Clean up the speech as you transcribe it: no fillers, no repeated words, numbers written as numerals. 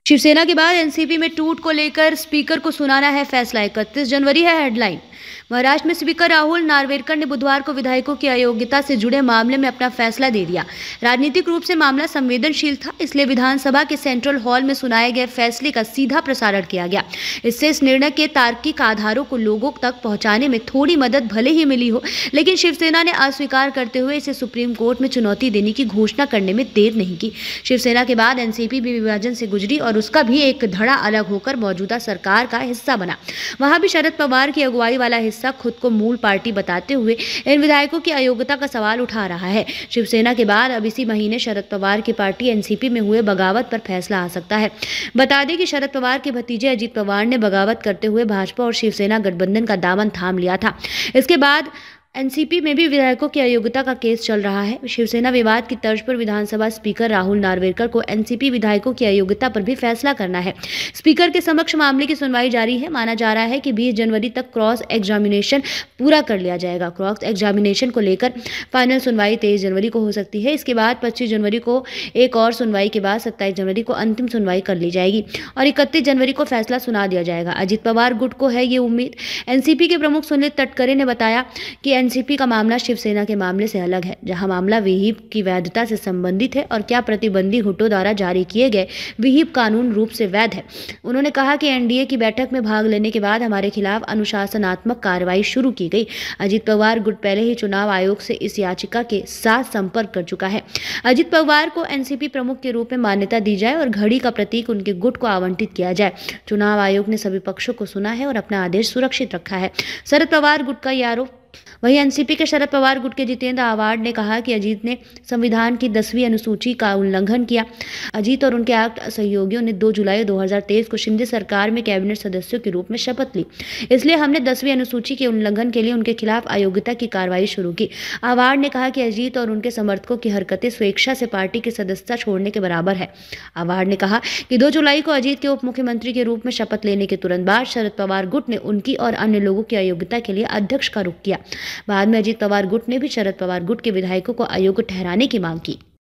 शिवसेना के बाद एनसीपी में टूट को लेकर स्पीकर को सुनाना है फैसला। 31 जनवरी है हेडलाइन। महाराष्ट्र में स्पीकर राहुल नार्वेकर ने बुधवार को विधायकों की अयोग्यता से जुड़े मामले में अपना फैसला दे दिया। राजनीतिक रूप से मामला संवेदनशील था, इसलिए विधानसभा के सेंट्रल हॉल में सुनाए गए फैसले का सीधा प्रसारण किया गया। इससे इस निर्णय के तार्किक आधारों को लोगों तक पहुंचाने में थोड़ी मदद भले ही मिली हो, लेकिन शिवसेना ने अस्वीकार करते हुए इसे सुप्रीम कोर्ट में चुनौती देने की घोषणा करने में देर नहीं की। शिवसेना के बाद एनसीपी भी विभाजन से गुजरी और उसका भी एक धड़ा अलग होकर मौजूदा सरकार का हिस्सा बना। वहां भी शरद पवार की अगुवाई वाला हिस्सा खुद को मूल पार्टी बताते हुए इन विधायकों की अयोग्यता का सवाल उठा रहा है। शिवसेना के बाद अब इसी महीने शरद पवार की पार्टी एनसीपी में हुए बगावत पर फैसला आ सकता है। बता दें कि शरद पवार के भतीजे अजित पवार ने बगावत करते हुए भाजपा और शिवसेना गठबंधन का दामन थाम लिया था। इसके बाद एनसीपी में भी विधायकों की अयोग्यता का केस चल रहा है। शिवसेना विवाद की तर्ज पर विधानसभा स्पीकर राहुल नार्वेकर को एनसीपी विधायकों की अयोग्यता पर भी फैसला करना है। स्पीकर के समक्ष मामले की सुनवाई जारी है। माना जा रहा है कि 20 जनवरी तक क्रॉस एग्जामिनेशन पूरा कर लिया जाएगा। क्रॉस एग्जामिनेशन को लेकर फाइनल सुनवाई 23 जनवरी को हो सकती है। इसके बाद 25 जनवरी को एक और सुनवाई के बाद 27 जनवरी को अंतिम सुनवाई कर ली जाएगी और 31 जनवरी को फैसला सुना दिया जाएगा। अजित पवार गुट को है ये उम्मीद। एनसीपी के प्रमुख सुनील तटकरे ने बताया कि एनसीपी का मामला शिवसेना के मामले से अलग है, जहां मामला विहिप की वैधता से संबंधित है और क्या प्रतिबंधी गुटों द्वारा जारी किए गए विहिप कानून रूप से वैध है। उन्होंने कहा कि एनडीए की बैठक में भाग लेने के बाद हमारे खिलाफ अनुशासनात्मक कार्रवाई शुरू की गई। अजित पवार गुट पहले ही चुनाव आयोग से इस याचिका के साथ संपर्क कर चुका है। अजित पवार को एनसीपी प्रमुख के रूप में मान्यता दी जाए और घड़ी का प्रतीक उनके गुट को आवंटित किया जाए। चुनाव आयोग ने सभी पक्षों को सुना है और अपना आदेश सुरक्षित रखा है। शरद पवार गुट का ये आरोप। वहीं एनसीपी के शरद पवार गुट के जितेंद्र आव्हाड ने कहा कि अजीत ने संविधान की 10वीं अनुसूची का उल्लंघन किया। अजीत और उनके आठ सहयोगियों ने 2 जुलाई 2023 को शिंदे सरकार में कैबिनेट सदस्यों के रूप में शपथ ली, इसलिए हमने 10वीं अनुसूची के उल्लंघन के लिए उनके खिलाफ अयोग्यता की कार्रवाई शुरू की। आव्हाड ने कहा कि अजीत और उनके समर्थकों की हरकतें स्वेच्छा से पार्टी की सदस्यता छोड़ने के बराबर है। आव्हाड ने कहा कि 2 जुलाई को अजीत के उप मुख्यमंत्री के रूप में शपथ लेने के तुरंत बाद शरद पवार गुट ने उनकी और अन्य लोगों की अयोग्यता के लिए अध्यक्ष का रुख किया। बाद में अजित पवार गुट ने भी शरद पवार गुट के विधायकों को अयोग्य ठहराने की मांग की।